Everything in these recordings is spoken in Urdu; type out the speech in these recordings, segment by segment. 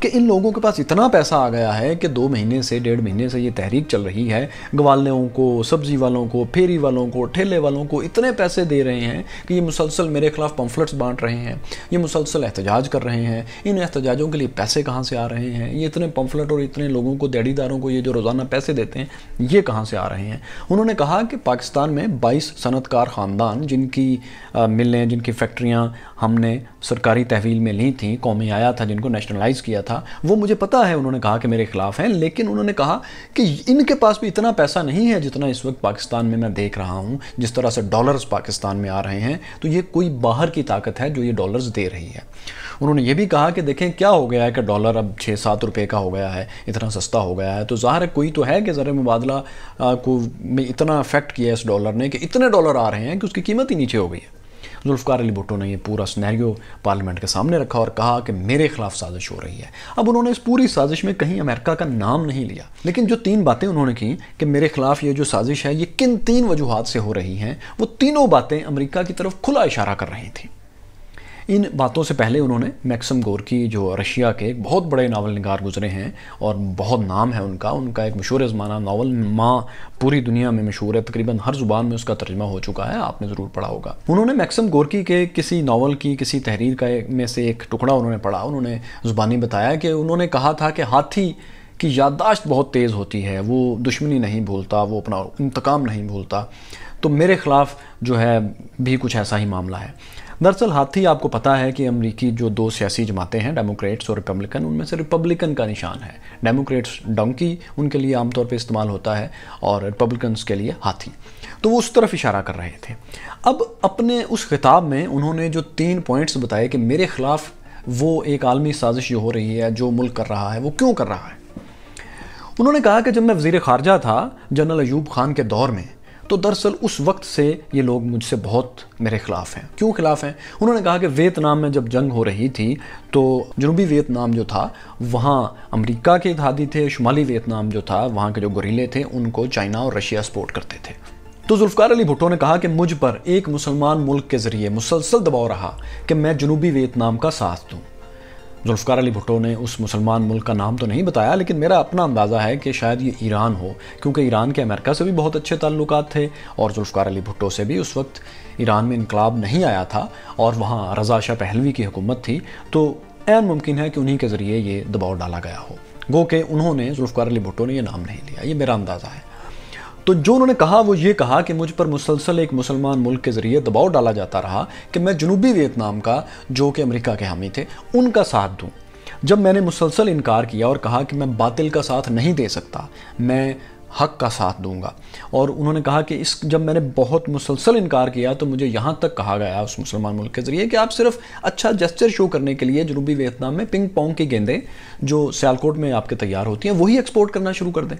کہ ان لوگوں کے پاس اتنا پیسہ آ گیا ہے کہ 2 مہینے سے 1.5 مہینے سے یہ تحریک چل رہی ہے، گوالوں کو، سبزی والوں کو، پھیری والوں کو، ٹھیلے والوں کو اتنے پیسے دے رہے ہیں کہ یہ مسلسل میرے خلاف پمفلٹس بانٹ رہے ہیں، یہ مسلسل احتجاج کر رہے ہیں۔ ان احتجاجوں کے لیے پیسے کہاں سے آ رہے ہیں؟ یہ اتنے پمفلٹ اور اتنے لوگوں کو، دیہڑی داروں کو یہ جو روزانہ پیسے دیتے ہیں، یہ کہاں سے آ رہے ہیں؟ انہوں نے کہا کہ پاکستان میں 22 صنعت کار خاندان جن کی ملیں، جن کی فیکٹریاں ہم نے سرکاری تحویل میں لی تھیں، قومی آیا تھا، جن کو نیشنلائز کیا تھا، وہ مجھے پتہ ہے انہوں نے کہا کہ میرے خلاف ہیں، لیکن انہوں نے کہا کہ ان کے پاس بھی اتنا پیسہ نہیں ہے جتنا اس وقت پاکستان میں دیکھ رہا ہوں، جس طرح سے ڈالرز پاکستان میں آ رہے ہیں، تو یہ کوئی باہر کی طاقت ہے جو یہ ڈالرز دے رہی ہے۔ انہوں نے یہ بھی کہا کہ دیکھیں کیا ہو گیا ہے کہ ڈالر اب 6-7 روپے کا ہو گیا ہے، اتنا سستا ہو گیا ہے، تو ظاہر ہے کوئی تو ہے کہ زر مبادلہ کو میں اتنا افیکٹ کیا ہے اس ڈالر نے کہ اتنے ڈالر آ رہے ہیں کہ اس کی قیمت ہی نیچے ہو گئی ہے۔ ذوالفقار علی بھٹو نے یہ پورا سینیریو پارلیمنٹ کے سامنے رکھا اور کہا کہ میرے خلاف سازش ہو رہی ہے۔ اب انہوں نے اس پوری سازش میں کہیں امریکہ کا نام نہیں لیا، لیکن جو 3 باتیں انہوں نے کی کہ میرے خلاف یہ جو سازش ہے یہ کن 3 وجوہات سے ہو رہی ہیں، وہ تینوں باتیں امریکہ کی طرف کھلا اشارہ کر رہی تھیں۔ ان باتوں سے پہلے انہوں نے میکسم گورکی، جو رشیا کے ایک بہت بڑے ناول نگار گزرے ہیں اور بہت نام ہے ان کا ایک مشہور زمانہ ناول ماں پوری دنیا میں مشہور ہے، تقریباً ہر زبان میں اس کا ترجمہ ہو چکا ہے، آپ نے ضرور پڑھا ہوگا۔ انہوں نے میکسم گورکی کے کسی ناول کی کسی تحریر کا میں سے ایک ٹکڑا انہوں نے پڑھا، انہوں نے زبانی بتایا کہ انہوں نے کہا تھا کہ ہاتھی کی یادداشت بہت تیز ہوتی ہے، وہ دشمنی نہیں بھولتا، وہ اپنا انتقام نہیں بھولتا، تو میرے خلاف جو ہے بھی کچھ ایسا ہی معاملہ ہے۔ دراصل ہاتھی آپ کو پتہ ہے کہ امریکی جو 2 سیاسی جماعتیں ہیں، ڈیموکریٹس اور ریپبلکن، ان میں سے ریپبلکن کا نشان ہے۔ ڈیموکریٹس ڈنکی ان کے لیے عام طور پہ استعمال ہوتا ہے اور ریپبلکنس کے لیے ہاتھی، تو وہ اس طرف اشارہ کر رہے تھے۔ اب اپنے اس خطاب میں انہوں نے جو 3 پوائنٹس بتائے کہ میرے خلاف وہ ایک عالمی سازش جو ہو رہی ہے، جو ملک کر رہا ہے، وہ کیوں کر رہا ہے۔ انہوں نے کہا کہ جب میں وزیر خارجہ تھا جنرل ایوب خان کے دور میں، تو دراصل اس وقت سے یہ لوگ مجھ سے بہت میرے خلاف ہیں۔ کیوں خلاف ہیں؟ انہوں نے کہا کہ ویتنام میں جب جنگ ہو رہی تھی تو جنوبی ویتنام جو تھا وہاں امریکہ کے اتحادی تھے، شمالی ویتنام جو تھا وہاں کے جو گوریلے تھے ان کو چائنا اور رشیا سپورٹ کرتے تھے۔ تو ذوالفقار علی بھٹو نے کہا کہ مجھ پر ایک مسلمان ملک کے ذریعے مسلسل دباؤ رہا کہ میں جنوبی ویتنام کا ساتھ دوں۔ ذوالفقار علی بھٹو نے اس مسلمان ملک کا نام تو نہیں بتایا، لیکن میرا اپنا اندازہ ہے کہ شاید یہ ایران ہو، کیونکہ ایران کے امریکہ سے بھی بہت اچھے تعلقات تھے اور ذوالفقار علی بھٹو سے بھی اس وقت ایران میں انقلاب نہیں آیا تھا اور وہاں رضا شاہ پہلوی کی حکومت تھی، تو عین ممکن ہے کہ انہی کے ذریعے یہ دباؤ ڈالا گیا ہو، گو کہ انہوں نے ذوالفقار علی بھٹو نے یہ نام نہیں لیا، یہ میرا اندازہ ہے۔ تو جو انہوں نے کہا وہ یہ کہا کہ مجھ پر مسلسل ایک مسلمان ملک کے ذریعے دباؤ ڈالا جاتا رہا کہ میں جنوبی ویتنام کا، جو کہ امریکہ کے حامی تھے، ان کا ساتھ دوں۔ جب میں نے مسلسل انکار کیا اور کہا کہ میں باطل کا ساتھ نہیں دے سکتا، میں حق کا ساتھ دوں گا، اور انہوں نے کہا کہ جب میں نے بہت مسلسل انکار کیا تو مجھے یہاں تک کہا گیا اس مسلمان ملک کے ذریعے کہ آپ صرف اچھا جسچر شو کرنے کے لیے جنوبی ویتنام میں پنگ پونگ کی گیندیں جو سیالکوٹ میں آپ کے تیار ہوتی ہیں وہی ایکسپورٹ کرنا شروع کر دیں۔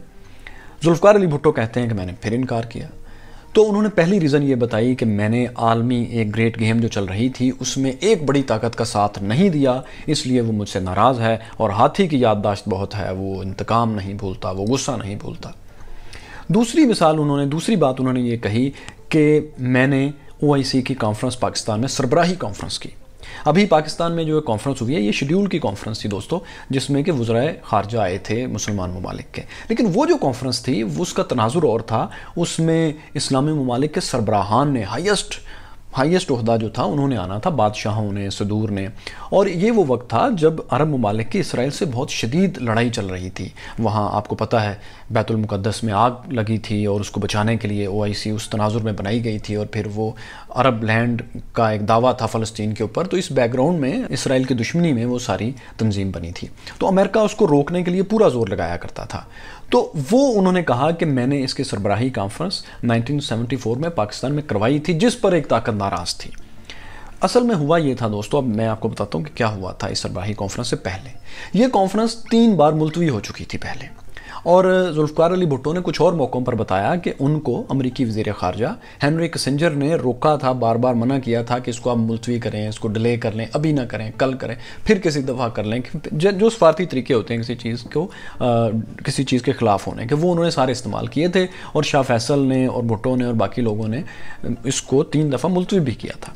ذوالفقار علی بھٹو کہتے ہیں کہ میں نے پھر انکار کیا، تو انہوں نے پہلی ریزن یہ بتائی کہ میں نے عالمی ایک گریٹ گیم جو چل رہی تھی اس میں ایک بڑی طاقت کا ساتھ نہیں دیا، اس لیے وہ مجھ سے ناراض ہے، اور ہاتھی کی یادداشت بہت ہے، وہ انتقام نہیں بھولتا، وہ غصہ نہیں بھولتا۔ دوسری بات انہوں نے یہ کہی کہ میں نے OIC کی کانفرنس پاکستان میں سربراہی کانفرنس کی۔ ابھی پاکستان میں جو کانفرنس ہوئی ہے یہ شیڈیول کی کانفرنس تھی دوستو، جس میں کہ وزرائے خارجہ آئے تھے مسلمان ممالک کے، لیکن وہ جو کانفرنس تھی اس کا تناظر اور تھا، اس میں اسلامی ممالک کے سربراہان نے ہائیسٹ عہدہ جو تھا انہوں نے آنا تھا، بادشاہوں نے، صدور نے، اور یہ وہ وقت تھا جب عرب ممالک کی اسرائیل سے بہت شدید لڑائی چل رہی تھی۔ وہاں آپ کو پتہ ہے بیت المقدس میں آگ لگی تھی اور اس کو بچانے کے لیے OIC اس تناظر میں بنائی گئی تھی، اور پھر وہ عرب لینڈ کا ایک دعویٰ تھا فلسطین کے اوپر، تو اس بیک گراؤنڈ میں اسرائیل کی دشمنی میں وہ ساری تنظیم بنی تھی، تو امریکہ اس کو روکنے کے لیے پورا زور لگایا کرتا تھا۔ تو وہ انہوں نے کہا کہ میں نے اس کی سربراہی کانفرنس 1974 میں پاکستان میں کروائی تھی، جس پر ایک طاقت ناراض تھی۔ اصل میں ہوا یہ تھا دوستو، اب میں آپ کو بتاتا ہوں کہ کیا ہوا تھا اس سربراہی کانفرنس سے پہلے۔ یہ کانفرنس 3 بار ملتوی ہو چکی تھی پہلے، اور ذوالفقار علی بھٹو نے کچھ اور موقعوں پر بتایا کہ ان کو امریکی وزیر خارجہ ہینری کسنجر نے روکا تھا، بار بار منع کیا تھا کہ اس کو آپ ملتوی کریں، اس کو ڈیلے کر لیں، ابھی نہ کریں، کل کریں، پھر کسی دفعہ کر لیں، جو سفارتی طریقے ہوتے ہیں کسی چیز کے خلاف ہونے کہ وہ انہوں نے سارے استعمال کیے تھے، اور شاہ فیصل نے اور بھٹو نے اور باقی لوگوں نے اس کو 3 دفعہ ملتوی بھی کیا تھا۔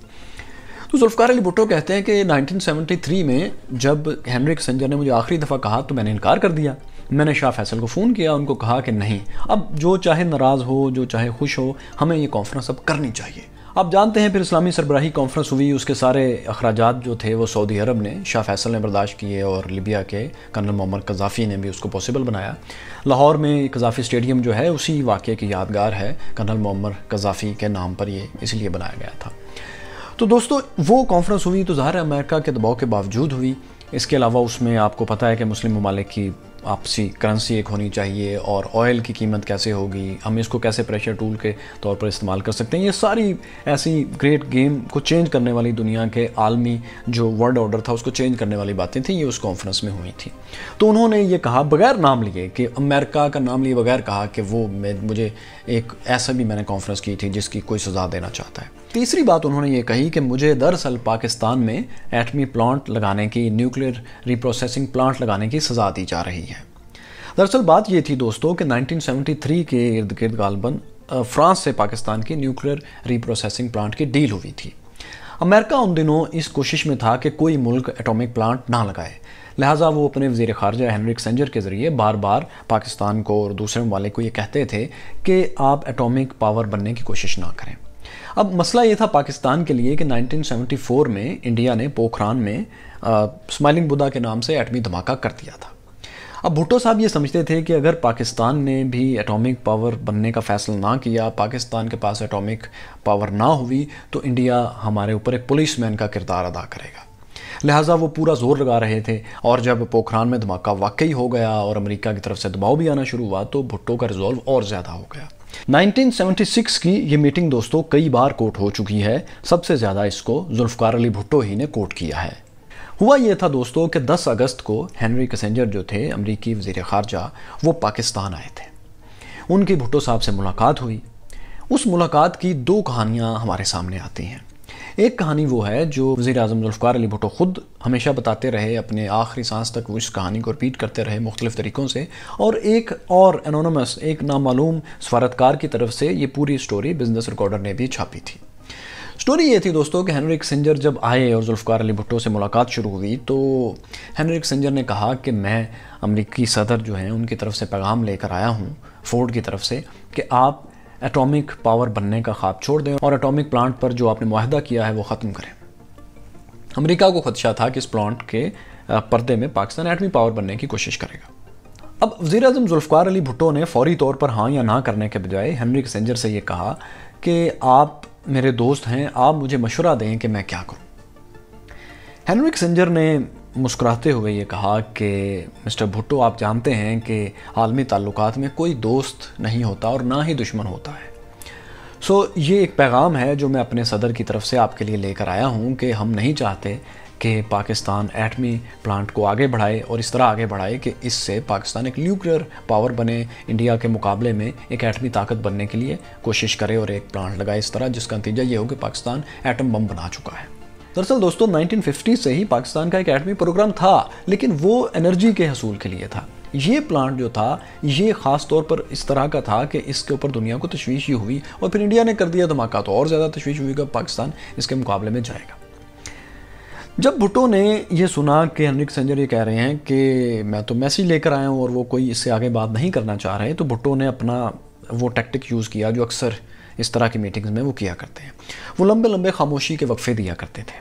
تو ذوالفقار علی بھٹو کہتے ہیں کہ 1973 میں جب ہنری کسنجر نے مجھے آخری دفعہ کہا تو میں نے انکار کر دیا. میں نے شاہ فیصل کو فون کیا, ان کو کہا کہ نہیں, اب جو چاہے ناراض ہو, جو چاہے خوش ہو, ہمیں یہ کانفرنس اب کرنی چاہیے. آپ جانتے ہیں پھر اسلامی سربراہی کانفرنس ہوئی, اس کے سارے اخراجات جو تھے وہ سعودی عرب نے, شاہ فیصل نے برداشت کیے اور لیبیا کے کرنل معمر قذافی نے بھی اس کو پاسبل بنایا. لاہور میں قذافی اسٹیڈیم جو ہے اسی واقعے کی یادگار ہے, کرنل معمر قذافی کے نام پر یہ اس لیے بنایا گیا تھا. تو دوستو وہ کانفرنس ہوئی تو ظاہر امریکہ کے دباؤ کے باوجود ہوئی. اس کے علاوہ اس میں آپ کو پتہ ہے کہ مسلم ممالک کی آپسی کرنسی ایک ہونی چاہیے, اور آئل کی قیمت کیسے ہوگی, ہم اس کو کیسے پریشر ٹول کے طور پر استعمال کر سکتے ہیں. یہ ساری ایسی گریٹ گیم کو چینج کرنے والی, دنیا کے عالمی جو ورلڈ آرڈر تھا اس کو چینج کرنے والی باتیں تھیں, یہ اس کانفرنس میں ہوئی تھیں. تو انہوں نے یہ کہا بغیر نام لیے, کہ امریکہ کا نام لیے بغیر کہا کہ وہ مجھے ایک ایسا بھی میں نے کانفرنس کی تھی جس کی کوئی سزا دینا چاہتا ہے. تیسری بات انہوں نے یہ کہی کہ مجھے دراصل پاکستان میں ایٹمی پلانٹ لگانے کی, نیوکلیر ری پروسیسنگ پلانٹ لگانے کی سزا دی جا رہی ہے. دراصل بات یہ تھی دوستو کہ 1973 کے ارد گرد غالباً فرانس سے پاکستان کی نیوکلیر ری پروسیسنگ پلانٹ کی ڈیل ہوئی تھی. امریکہ ان دنوں اس کوشش میں تھا کہ کوئی ملک ایٹامک پلانٹ نہ لگائے, لہٰذا وہ اپنے وزیر خارجہ ہنری کسنجر کے ذریعے بار بار پاکستان کو اور دوسرے ممالک کو یہ کہتے تھے کہ آپ ایٹامک پاور بننے کی کوشش نہ کریں. اب مسئلہ یہ تھا پاکستان کے لیے کہ 1974 میں انڈیا نے پوکھران میں اسمائلنگ بدھا کے نام سے ایٹمی دھماکہ کر دیا تھا. اب بھٹو صاحب یہ سمجھتے تھے کہ اگر پاکستان نے بھی ایٹامک پاور بننے کا فیصلہ نہ کیا, پاکستان کے پاس ایٹامک پاور نہ ہوئی, تو انڈیا ہمارے اوپر ایک پولیس مین کا کردار ادا کرے گا. لہٰذا وہ پورا زور لگا رہے تھے, اور جب پوکھران میں دھماکہ واقعی ہو گیا اور امریکہ کی طرف سے دباؤ بھی آنا شروع ہوا تو بھٹو کا ریزولو اور زیادہ ہو گیا. 1976 کی یہ میٹنگ دوستو کئی بار کوٹ ہو چکی ہے, سب سے زیادہ اس کو ذوالفقار علی بھٹو ہی نے کوٹ کیا ہے. ہوا یہ تھا دوستو کہ 10 اگست کو ہنری کسنجر جو تھے امریکی وزیر خارجہ, وہ پاکستان آئے تھے. ان کی بھٹو صاحب سے ملاقات ہوئی. اس ملاقات کی 2 کہانیاں ہمارے سامنے آتی ہیں. ایک کہانی وہ ہے جو وزیر اعظم ذوالفقار علی بھٹو خود ہمیشہ بتاتے رہے, اپنے آخری سانس تک وہ اس کہانی کو رپیٹ کرتے رہے مختلف طریقوں سے, اور ایک اور انونیمس, ایک نامعلوم سفارتکار کی طرف سے یہ پوری سٹوری بزنس ریکارڈر نے بھی چھاپی تھی. سٹوری یہ تھی دوستو کہ ہنری کسنجر جب آئے اور ذوالفقار علی بھٹو سے ملاقات شروع ہوئی تو ہنری کسنجر نے کہا کہ میں امریکی صدر جو ہیں ان کی طرف سے پیغام لے کر آیا ہوں, فورڈ کی طرف سے, کہ آپ ایٹامک پاور بننے کا خواب چھوڑ دیں اور ایٹامک پلانٹ پر جو آپ نے معاہدہ کیا ہے وہ ختم کریں. امریکہ کو خدشہ تھا کہ اس پلانٹ کے پردے میں پاکستان ایٹمی پاور بننے کی کوشش کرے گا. اب وزیر اعظم ذوالفقار علی بھٹو نے فوری طور پر ہاں یا نہ کرنے کے بجائے ہنری کسنجر سے یہ کہا کہ آپ میرے دوست ہیں, آپ مجھے مشورہ دیں کہ میں کیا کروں. ہنری کسنجر نے مسکراتے ہوئے یہ کہا کہ مسٹر بھٹو, آپ جانتے ہیں کہ عالمی تعلقات میں کوئی دوست نہیں ہوتا اور نہ ہی دشمن ہوتا ہے. یہ ایک پیغام ہے جو میں اپنے صدر کی طرف سے آپ کے لیے لے کر آیا ہوں کہ ہم نہیں چاہتے کہ پاکستان ایٹمی پلانٹ کو آگے بڑھائے, اور اس طرح آگے بڑھائے کہ اس سے پاکستان ایک نیوکلیئر پاور بنے, انڈیا کے مقابلے میں ایک ایٹمی طاقت بننے کے لیے کوشش کرے اور ایک پلانٹ لگائے اس طرح جس کا نتیجہ یہ ہو کہ پاکستان ایٹم بم بنا چکا ہے. دراصل دوستو 1950 سے ہی پاکستان کا ایک ایٹمی پروگرام تھا, لیکن وہ انرجی کے حصول کے لیے تھا. یہ پلانٹ جو تھا یہ خاص طور پر اس طرح کا تھا کہ اس کے اوپر دنیا کو تشویش ہی ہوئی, اور پھر انڈیا نے کر دیا دھماکہ تو اور زیادہ تشویش ہوئی کہ پاکستان اس کے مقابلے میں جائے گا. جب بھٹو نے یہ سنا کہ ہنری کسنجر یہ کہہ رہے ہیں کہ میں تو میسیج لے کر آیا ہوں اور وہ کوئی اس سے آگے بات نہیں کرنا چاہ رہے, تو بھٹو نے اپنا وہ ٹیکٹک یوز کیا جو اکثر اس طرح کی میٹنگز میں وہ کیا کرتے ہیں. وہ لمبے لمبے خاموشی کے وقفے دیا کرتے تھے.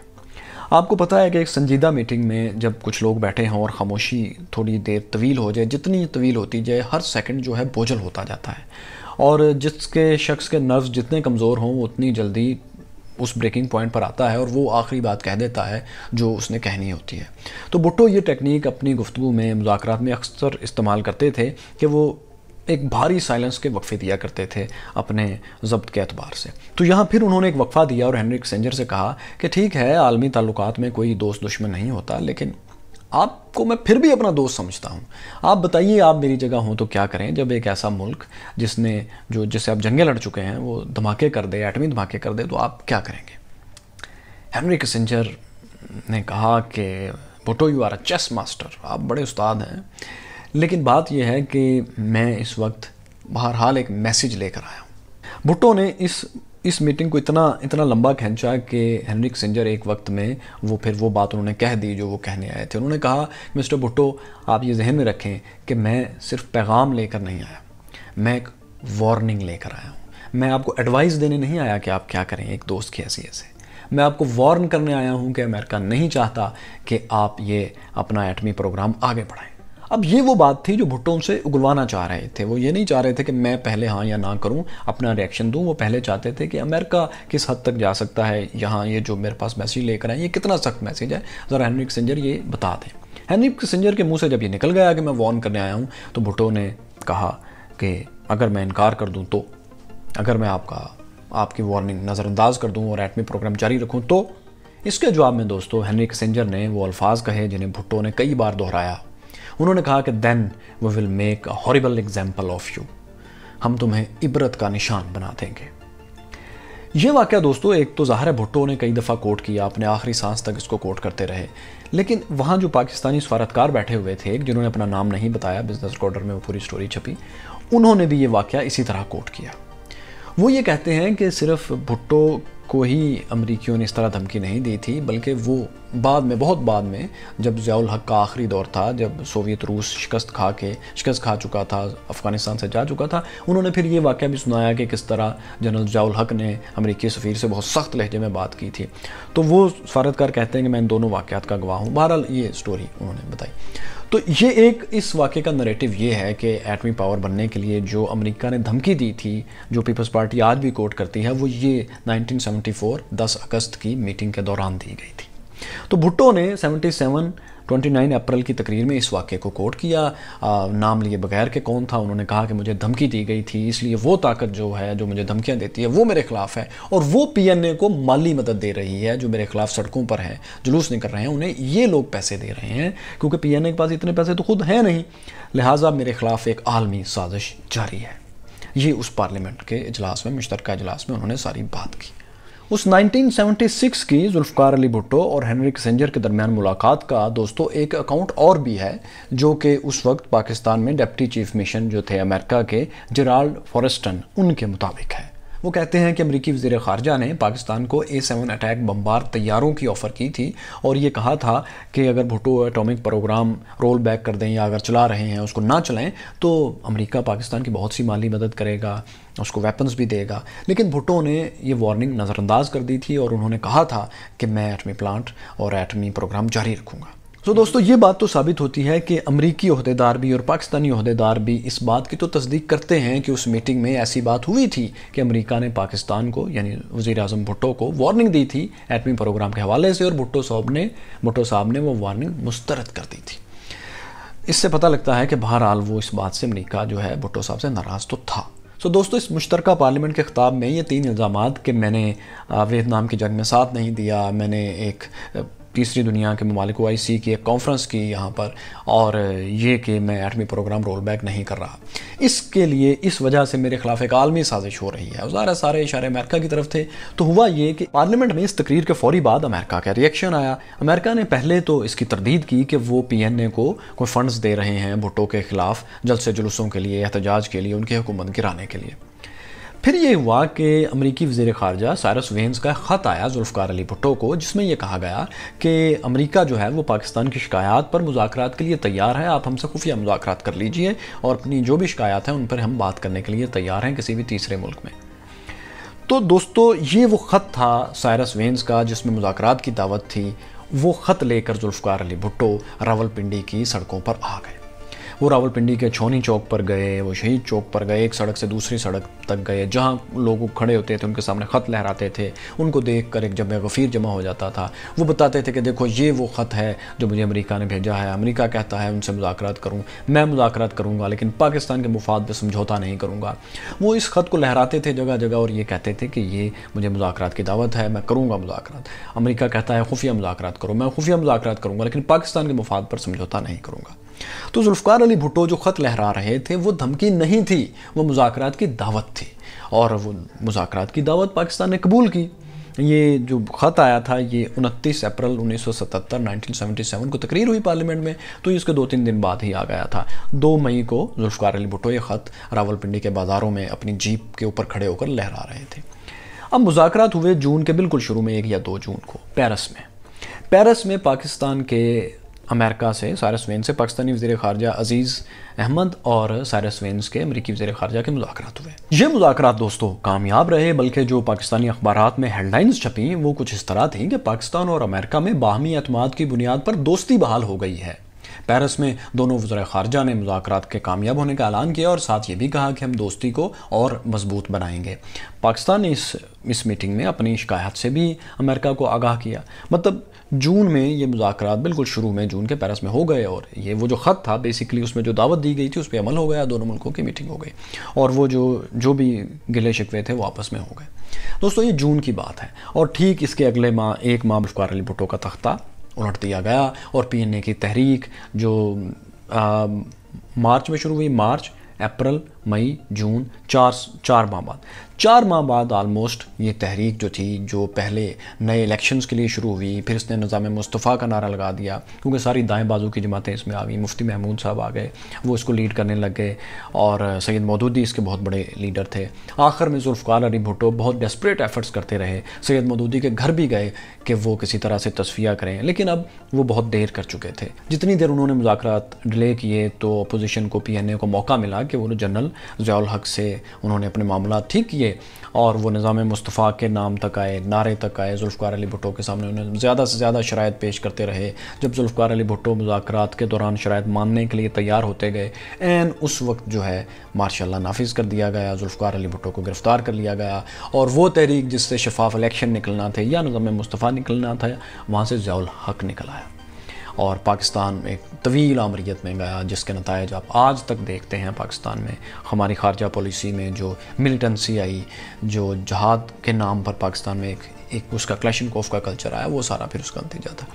آپ کو پتہ ہے کہ ایک سنجیدہ میٹنگ میں جب کچھ لوگ بیٹھے ہوں اور خاموشی تھوڑی دیر طویل ہو جائے, جتنی طویل ہوتی جائے ہر سیکنڈ جو ہے بوجھل ہوتا جاتا ہے, اور جس کے شخص کے نروز جتنے کمزور ہوں وہ اتنی جلدی اس بریکنگ پوائنٹ پر آتا ہے اور وہ آخری بات کہہ دیتا ہے جو اس نے کہنی ہوتی ہے. تو بھٹو یہ ٹیکنیک اپنی گفتگو میں, مذاکرات میں اکثر استعمال کرتے تھے کہ وہ ایک بھاری سائلنس کے وقفے دیا کرتے تھے اپنے ضبط کے اعتبار سے. تو یہاں پھر انہوں نے ایک وقفہ دیا اور ہنری کسنجر سے کہا کہ ٹھیک ہے, عالمی تعلقات میں کوئی دوست دشمن نہیں ہوتا, لیکن آپ کو میں پھر بھی اپنا دوست سمجھتا ہوں. آپ بتائیے آپ میری جگہ ہوں تو کیا کریں جب ایک ایسا ملک جس سے آپ جنگیں لڑ چکے ہیں وہ دھماکے کر دے, ایٹمی دھماکے کر دے, تو آپ کیا کریں گے. ہنری کسنجر نے کہا کہ Bhutto you are a chess master, آپ بڑے استاد ہیں, لیکن بات یہ ہے کہ میں اس وقت بہرحال ایک میسیج لے کر آیا ہوں. بھٹو نے اس اس میٹنگ کو اتنا لمبا کھینچا کہ ہنری کسنجر ایک وقت میں وہ بات انہوں نے کہہ دی جو وہ کہنے آئے تھے. انہوں نے کہا مسٹر بھٹو آپ یہ ذہن میں رکھیں کہ میں صرف پیغام لے کر نہیں آیا, میں ایک وارننگ لے کر آیا ہوں. میں آپ کو ایڈوائز دینے نہیں آیا کہ آپ کیا کریں ایک دوست کی حیثیت سے. میں آپ کو وارن کرنے آیا ہوں کہ امریکہ نہیں چاہتا کہ آپ یہ اپنا ایٹمی پروگرام آگے بڑھائیں. اب یہ وہ بات تھی جو بھٹو ان سے اگلوانا چاہ رہے تھے. وہ یہ نہیں چاہ رہے تھے کہ میں پہلے ہاں یا نہ کروں, اپنا ریئیکشن دوں. وہ پہلے چاہتے تھے کہ امریکہ کس حد تک جا سکتا ہے, یہاں یہ جو میرے پاس میسیج لے کر آئے یہ کتنا سخت میسیج ہے, ذرا ہنری کسنجر یہ بتا دیں. ہنری کسنجر کے منہ سے جب یہ نکل گیا کہ میں وارن کرنے آیا ہوں, تو بھٹو نے کہا کہ اگر میں انکار کر دوں تو, اگر میں آپ کی وارننگ نظر انداز کر دوں اور ایٹمی پروگرام جاری رکھوں تو. اس کے جواب میں دوستو ہنری کسنجر نے وہ الفاظ کہے جنہیں بھٹو نے کئی بار دہرایا. انہوں نے کہا کہ then we will make a horrible example of you. ہم تمہیں عبرت کا نشان بنا دیں گے. یہ واقعہ دوستو ایک تو ظاہر ہے بھٹو نے کئی دفعہ کوٹ کیا, اپنے آخری سانس تک اس کو کوٹ کرتے رہے, لیکن وہاں جو پاکستانی سفارتکار بیٹھے ہوئے تھے جنہوں نے اپنا نام نہیں بتایا, بزنس ریکارڈر میں وہ پوری سٹوری چھپی, انہوں نے بھی یہ واقعہ اسی طرح کوٹ کیا. وہ یہ کہتے ہیں کہ صرف بھٹو کو ہی امریکیوں نے اس طرح دھمکی نہیں دی تھی, بلکہ وہ بہت بعد میں جب ضیاء الحق کا آخری دور تھا, جب سوویت روس شکست کھا چکا تھا, افغانستان سے جا چکا تھا, انہوں نے پھر یہ واقعہ بھی سنایا کہ کس طرح جنرل ضیاء الحق نے امریکی سفیر سے بہت سخت لہجے میں بات کی تھی. تو وہ سفارتکار کہتے ہیں کہ میں ان دونوں واقعات کا گواہ ہوں. بہرحال یہ سٹوری انہوں نے بتائی. تو یہ ایک اس واقعے کا نریٹو یہ ہے کہ ایٹمی پاور بننے کے لیے جو امریکہ نے دھمکی دی تھی, جو پیپلز پارٹی آج بھی کوٹ کرتی ہے, وہ یہ 1974 10 اگست کی میٹنگ کے دوران دی گئی تھی. تو بھٹو نے 29 اپریل کی تقریر میں اس واقعے کو کوٹ کیا, نام لیے بغیر کہ کون تھا. انہوں نے کہا کہ مجھے دھمکی دی گئی تھی, اس لیے وہ طاقت جو ہے جو مجھے دھمکیاں دیتی ہے وہ میرے خلاف ہے, اور وہ پی این اے کو مالی مدد دے رہی ہے جو میرے خلاف سڑکوں پر ہے, جلوس نکل رہے ہیں, انہیں یہ لوگ پیسے دے رہے ہیں کیونکہ پی این اے کے پاس اتنے پیسے تو خود ہیں نہیں, لہٰذا میرے خلاف ایک عالمی سازش جاری ہے. یہ اس پارلیمنٹ کے اجلاس میں, مشترکہ اجلاس میں انہوں نے ساری بات کی. اس 1976 کی ذوالفقار علی بھٹو اور ہنری کسنجر کے درمیان ملاقات کا دوستو ایک اکاؤنٹ اور بھی ہے, جو کہ اس وقت پاکستان میں ڈپٹی چیف مشن جو تھے امریکہ کے جیرالڈ فورسٹن, ان کے مطابق ہے. وہ کہتے ہیں کہ امریکی وزیر خارجہ نے پاکستان کو A7 اٹیک بمبار طیاروں کی آفر کی تھی, اور یہ کہا تھا کہ اگر Bhutto atomic program roll back کر دیں یا اگر چلا رہے ہیں اس کو نہ چلائیں تو امریکہ پاکستان کی بہت سی مالی مدد کرے گا, اس کو ویپنز بھی دے گا. لیکن بھٹو نے یہ وارننگ نظر انداز کر دی تھی, اور انہوں نے کہا تھا کہ میں ایٹمی پلانٹ اور ایٹمی پروگرام جاری رکھوں گا. تو دوستو یہ بات تو ثابت ہوتی ہے کہ امریکی عہدیدار بھی اور پاکستانی عہدیدار بھی اس بات کی تو تصدیق کرتے ہیں کہ اس میٹنگ میں ایسی بات ہوئی تھی کہ امریکہ نے پاکستان کو, یعنی وزیر اعظم بھٹو کو وارننگ دی تھی ایٹمی پروگرام کے حوالے سے, اور بھٹو صاحب نے وہ وارننگ مسترد کر دی تھی. اس سے پتہ لگتا ہے کہ بہرحال وہ اس بات سے امریکہ جو ہے بھٹو صاحب سے ناراض تو تھا. دوستو اس مشترکہ پارلیمنٹ کے خطاب میں یہ 3 الزامات کہ میں نے ویتنام کی جنگ میں ساتھ نہیں دیا, میں نے ایک تیسری دنیا کے ممالک OIC کی ایک کانفرنس کی یہاں پر, اور یہ کہ میں ایٹمی پروگرام رول بیک نہیں کر رہا, اس کے لیے اس وجہ سے میرے خلاف ایک عالمی سازش ہو رہی ہے. ظاہر سارے اشارے امریکہ کی طرف تھے. تو ہوا یہ کہ پارلیمنٹ میں اس تقریر کے فوری بعد امریکہ کا ریئیکشن آیا. امریکہ نے پہلے تو اس کی تردید کی کہ وہ PNA کو کوئی فنڈز دے رہے ہیں بھٹو کے خلاف جلسے جلوسوں کے لیے, احتجاج کے لیے, ان کی حکومت گرانے کے لیے. پھر یہ ہوا کہ امریکی وزیر خارجہ سائرس وینز کا خط آیا ذوالفقار علی بھٹو کو, جس میں یہ کہا گیا کہ امریکہ جو ہے وہ پاکستان کی شکایات پر مذاکرات کے لیے تیار ہے, آپ ہم سے خفیہ مذاکرات کر لیجئے, اور اپنی جو بھی شکایات ہیں ان پر ہم بات کرنے کے لیے تیار ہیں کسی بھی تیسرے ملک میں. تو دوستو یہ وہ خط تھا سائرس وینز کا جس میں مذاکرات کی دعوت تھی. وہ خط لے کر ذوالفقار علی بھٹو راولپنڈی کی سڑکوں پر آ گئے. وہ راولپنڈی کے چھونی چوک پر گئے, وہ شہید چوک پر گئے, ایک سڑک سے دوسری سڑک تک گئے, جہاں لوگ کھڑے ہوتے تھے ان کے سامنے خط لہراتے تھے. ان کو دیکھ کر ایک جمع غفیر جمع ہو جاتا تھا. وہ بتاتے تھے کہ دیکھو یہ وہ خط ہے جو مجھے امریکہ نے بھیجا ہے, امریکہ کہتا ہے ان سے مذاکرات کروں, میں مذاکرات کروں گا لیکن پاکستان کے مفاد پہ سمجھوتا نہیں کروں گا. وہ اس خط کو لہراتے تھے جگہ جگہ, اور یہ کہتے تھے کہ یہ مجھے مذاکرات کی دعوت ہے, میں کروں گا مذاکرات. امریکہ کہتا ہے خفیہ مذاکرات کرو, میں خفیہ مذاکرات کروں گا لیکن پاکستان کے مفاد پر سمجھوتا نہیں کروں گا. تو ذوالفقار علی بھٹو جو خط لہرا رہے تھے وہ دھمکی نہیں تھی, وہ مذاکرات کی دعوت تھی, اور وہ مذاکرات کی دعوت پاکستان نے قبول کی. یہ جو خط آیا تھا یہ 29 اپریل 1977 کو تقریر ہوئی پارلیمنٹ میں, تو اس کے 2-3 دن بعد ہی آ گیا تھا. 2 مئی کو ذوالفقار علی بھٹو یہ خط راولپنڈی کے بازاروں میں اپنی جیپ کے اوپر کھڑے ہو کر لہرا رہے تھے. اب مذاکرات ہوئے جون کے بالکل شروع میں 1 یا 2 جون کو پیرس میں پاکستان کے امریکہ سے سائرس وینس سے پاکستانی وزیر خارجہ عزیز احمد اور سائرس وینس کے امریکی وزیر خارجہ کے مذاکرات ہوئے. یہ مذاکرات دوستو کامیاب رہے، بلکہ جو پاکستانی اخبارات میں ہیڈ لائنز چھپیں وہ کچھ اس طرح تھیں کہ پاکستان اور امریکہ میں باہمی اعتماد کی بنیاد پر دوستی بحال ہو گئی ہے. پیرس میں دونوں وزراء خارجہ نے مذاکرات کے کامیاب ہونے کا اعلان کیا اور ساتھ یہ بھی کہا کہ ہم دوستی کو اور مضبوط بنائیں گے. پاکستان نے اس میٹنگ میں اپنی شکایت سے بھی امریکہ کو آگاہ کیا. مطلب جون میں یہ مذاکرات بالکل شروع میں جون کے پیرس میں ہو گئے اور یہ وہ جو خط تھا بیسیکلی اس میں جو دعوت دی گئی تھی اس پہ عمل ہو گیا، دونوں ملکوں کی میٹنگ ہو گئی اور وہ جو بھی گلے شکوے تھے وہ آپس میں ہو گئے. دوستو یہ جون کی بات ہے اور ٹھیک اس کے اگلے ماہ 1 ماہ ذوالفقار علی بھٹو کا تختہ الٹ دیا گیا اور پی این اے کی تحریک جو مارچ میں شروع ہوئی، مارچ، اپریل، مئی، جون، 4 ماہ بعد آلموسٹ یہ تحریک جو تھی جو پہلے نئے الیکشنز کے لیے شروع ہوئی، پھر اس نے نظام مصطفیٰ کا نعرہ لگا دیا کیونکہ ساری دائیں بازو کی جماعتیں اس میں آ گئیں. مفتی محمود صاحب آ گئے، وہ اس کو لیڈ کرنے لگ گئے اور سید مودودی اس کے بہت بڑے لیڈر تھے. آخر میں ذوالفقار علی بھٹو بہت ڈیسپریٹ ایفرٹس کرتے رہے، سید مودودی کے گھر بھی گئے کہ وہ کسی طرح سے تصفیہ کریں، لیکن اب وہ بہت دیر کر چکے تھے. جتنی دیر انہوں نے مذاکرات ڈیلے کیے تو اپوزیشن کو پی این اے کو موقع ملا کہ وہ جنرل ضیاء الحق سے انہوں نے اپنے معاملات ٹھیک کیے اور وہ نظام مصطفیٰ کے نام تک آئے، نعرے تک آئے. ذوالفقار علی بھٹو کے سامنے انہیں زیادہ سے زیادہ شرائط پیش کرتے رہے. جب ذوالفقار علی بھٹو مذاکرات کے دوران شرائط ماننے کے لیے تیار ہوتے گئے، اس وقت جو ہے ماشاء اللہ نافذ کر دیا گیا، ذوالفقار علی بھٹو کو گرفتار کر لیا گیا اور وہ تحریک جس سے شفاف الیکشن نکلنا تھے یا نظام مصطفیٰ نکلنا تھا وہاں سے ضیاء الحق نکل آیا اور پاکستان ایک طویل عمریت میں گیا جس کے نتائج آپ آج تک دیکھتے ہیں. پاکستان میں ہماری خارجہ پالیسی میں جو ملیٹنسی آئی، جو جہاد کے نام پر پاکستان میں ایک اس کا کلیشنکوف کا کلچر آیا، وہ سارا پھر اس کا نتیجہ تھا.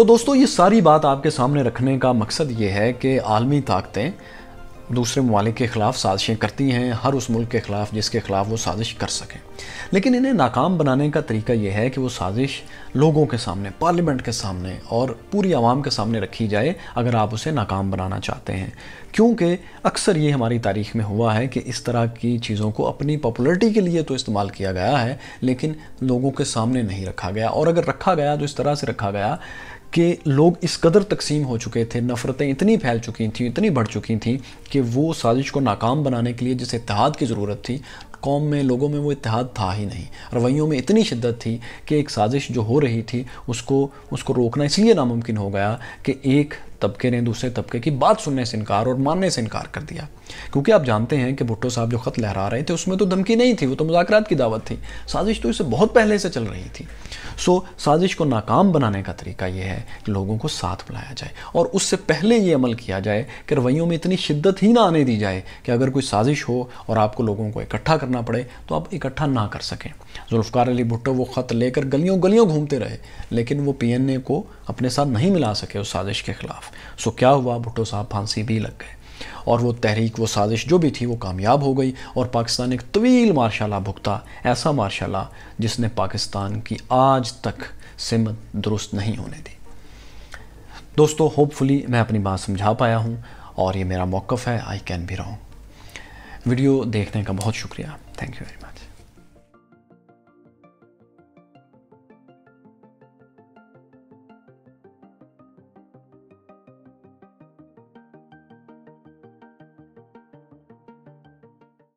دوستو یہ ساری بات آپ کے سامنے رکھنے کا مقصد یہ ہے کہ عالمی طاقتیں دوسرے ممالک کے خلاف سازشیں کرتی ہیں، ہر اس ملک کے خلاف جس کے خلاف وہ سازش کر سکیں، لیکن انہیں ناکام بنانے کا طریقہ یہ ہے کہ وہ سازش لوگوں کے سامنے، پارلیمنٹ کے سامنے اور پوری عوام کے سامنے رکھی جائے اگر آپ اسے ناکام بنانا چاہتے ہیں. کیونکہ اکثر یہ ہماری تاریخ میں ہوا ہے کہ اس طرح کی چیزوں کو اپنی پاپولرٹی کے لیے تو استعمال کیا گیا ہے لیکن لوگوں کے سامنے نہیں رکھا گیا، اور اگر رکھا گیا تو اس طرح سے رکھا گیا کہ لوگ اس قدر تقسیم ہو چکے تھے، نفرتیں اتنی پھیل چکی تھیں، اتنی بڑھ چکی تھیں کہ وہ سازش کو ناکام بنانے کے لیے جس اتحاد کی ضرورت تھی قوم میں، لوگوں میں وہ اتحاد تھا ہی نہیں. رویوں میں اتنی شدت تھی کہ ایک سازش جو ہو رہی تھی اس کو روکنا اس لیے ناممکن ہو گیا کہ ایک طبقے نے دوسرے طبقے کی بات سننے سے انکار اور ماننے سے انکار کر دیا. کیونکہ آپ جانتے ہیں کہ بھٹو صاحب جو خط لہرا رہے تھے اس میں تو دھمکی نہیں تھی، وہ تو مذاکرات کی دعوت تھی. سازش تو اس سے بہت پہلے سے چل رہی تھی. سازش کو ناکام بنانے کا طریقہ یہ ہے کہ لوگوں کو ساتھ بلایا جائے اور اس سے پہلے یہ عمل کیا جائے کہ رویوں میں اتنی شدت ہی نہ آنے دی جائے کہ اگر کوئی سازش ہو اور آپ کو لوگوں کو اکٹھا کرنا پڑے تو آپ اکٹھا نہ کر سکیں. ذوالفقار علی بھٹو وہ خط لے کر گلیوں گلیوں گھومتے رہے لیکن وہ پی این اے کو اپنے ساتھ نہیں ملا سکے اس سازش کے خلاف. کیا ہوا، بھٹو صاحب پھانسی بھی لگ گئے اور وہ تحریک، وہ سازش جو بھی تھی وہ کامیاب ہو گئی اور پاکستان ایک طویل مارشاء اللہ بھگتا، ایسا مارشاء اللہ جس نے پاکستان کی آج تک سمت درست نہیں ہونے دی. دوستو ہوپ فلی میں اپنی بات سمجھا پایا ہوں اور یہ میرا موقف ہے، I can be wrong. Video دیکھنے کا بہت شکریہ. Thank you very much.